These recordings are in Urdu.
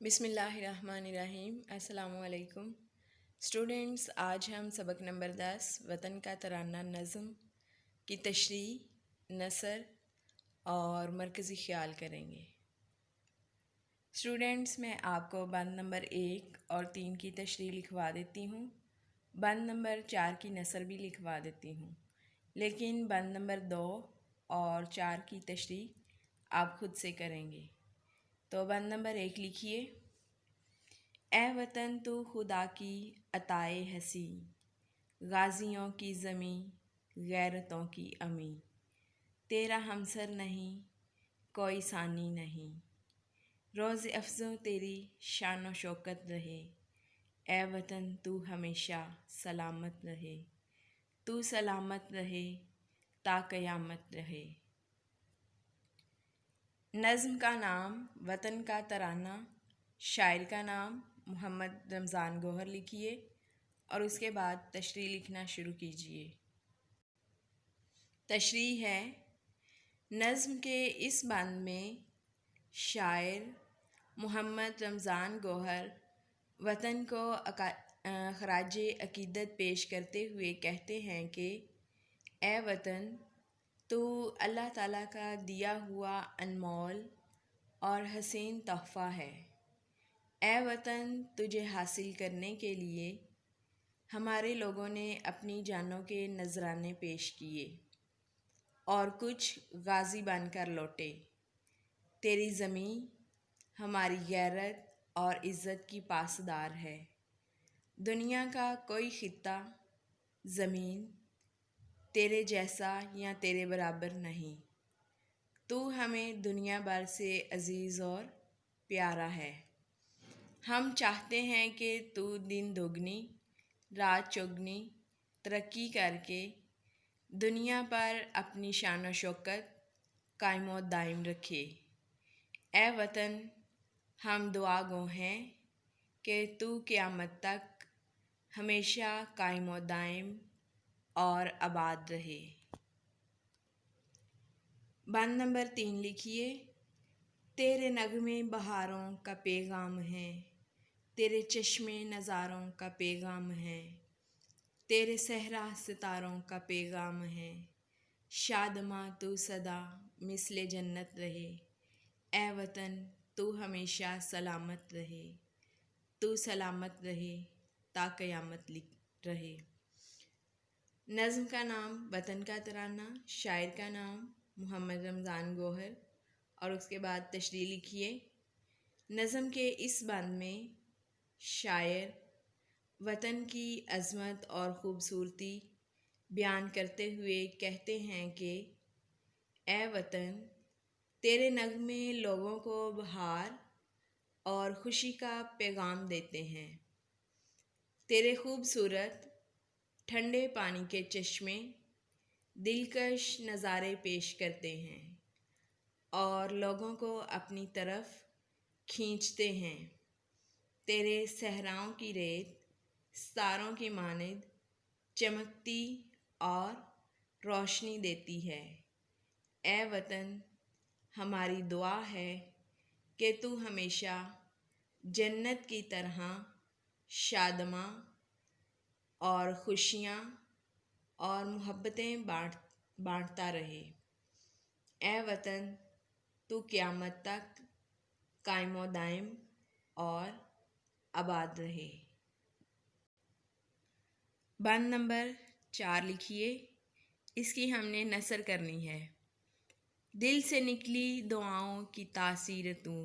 بسم اللہ الرحمن الرحیم۔ السلام علیکم اسٹوڈینٹس، آج ہم سبق نمبر 10 وطن کا ترانہ نظم کی تشریح، نثر اور مرکزی خیال کریں گے۔ اسٹوڈینٹس، میں آپ کو بند نمبر 1 اور 3 کی تشریح لکھوا دیتی ہوں، بند نمبر 4 کی نثر بھی لکھوا دیتی ہوں، لیکن بند نمبر 2 اور 4 کی تشریح آپ خود سے کریں گے۔ تو بند نمبر 1 لکھیے۔ اے وطن تو خدا کی عطائے ہنسی، غازیوں کی زمیں غیرتوں کی امی، تیرا ہمسر نہیں کوئی ثانی نہیں، روز افزوں تیری شان و شوکت رہے، اے وطن تو ہمیشہ سلامت رہے، تو سلامت رہے تا قیامت رہے۔ نظم کا نام وطن کا ترانہ، شاعر کا نام محمد رمضان گوہر لکھیے اور اس کے بعد تشریح لکھنا شروع کیجیے۔ تشریح ہے: نظم کے اس بند میں شاعر محمد رمضان گوہر وطن کو خراج عقیدت پیش کرتے ہوئے کہتے ہیں کہ اے وطن، تو اللہ تعالیٰ کا دیا ہوا انمول اور حسین تحفہ ہے۔ اے وطن، تجھے حاصل کرنے کے لیے ہمارے لوگوں نے اپنی جانوں کے نذرانے پیش کیے اور کچھ غازی بن کر لوٹے۔ تیری زمین ہماری غیرت اور عزت کی پاسدار ہے۔ دنیا کا کوئی خطہ زمین تیرے جیسا یا تیرے برابر نہیں۔ تو ہمیں دنیا بھر سے عزیز اور پیارا ہے۔ ہم چاہتے ہیں کہ تو دن دوگنی رات چوگنی ترقی کر کے دنیا پر اپنی شان و شوکت قائم و دائم رکھے۔ اے وطن، ہم دعا گو ہیں کہ تو قیامت تک ہمیشہ قائم و دائم اور آباد رہے۔ بند نمبر 3 لکھیے۔ تیرے نغمے بہاروں کا پیغام ہے، تیرے چشمے نظاروں کا پیغام ہے، تیرے صحرا ستاروں کا پیغام ہے، شادماں تو سدا مثل جنت رہے، اے وطن تو ہمیشہ سلامت رہے، تو سلامت رہے تا قیامت رہے۔ نظم کا نام وطن کا ترانہ، شاعر کا نام محمد رمضان گوہر اور اس کے بعد تشریح لکھیے۔ نظم کے اس بند میں شاعر وطن کی عظمت اور خوبصورتی بیان کرتے ہوئے کہتے ہیں کہ اے وطن، تیرے نغمے لوگوں کو بہار اور خوشی کا پیغام دیتے ہیں۔ تیرے خوبصورت ٹھنڈے پانی کے چشمے دلکش نظارے پیش کرتے ہیں اور لوگوں کو اپنی طرف کھینچتے ہیں۔ تیرے صحراؤں کی ریت ستاروں کی مانند چمکتی اور روشنی دیتی ہے۔ اے وطن، ہماری دعا ہے کہ تو ہمیشہ جنت کی طرح شادماں اور خوشیاں اور محبتیں بانٹتا رہے۔ اے وطن، تو قیامت تک قائم و دائم اور آباد رہے۔ بند نمبر 4 لکھیے۔ اس کی ہم نے نثر کرنی ہے۔ دل سے نکلی دعاؤں کی تاثیر تو،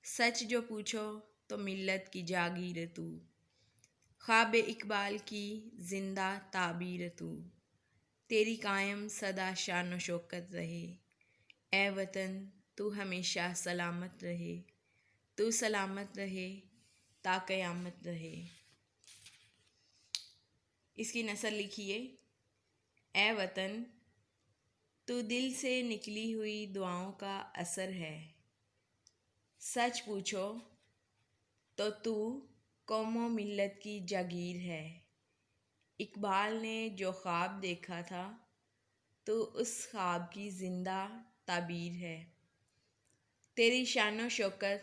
سچ جو پوچھو تو ملت کی جاگیر تو، خواب اقبال کی زندہ تعبیر تو، تیری قائم سدا شان و شوکت رہے، اے وطن تو ہمیشہ سلامت رہے، تو سلامت رہے تا قیامت رہے۔ اس کی نثر لکھیے۔ اے وطن، تو دل سے نکلی ہوئی دعاؤں کا اثر ہے، سچ پوچھو تو قوم و ملت کی جاگیر ہے۔ اقبال نے جو خواب دیکھا تھا تو اس خواب کی زندہ تعبیر ہے۔ تیری شان و شوکت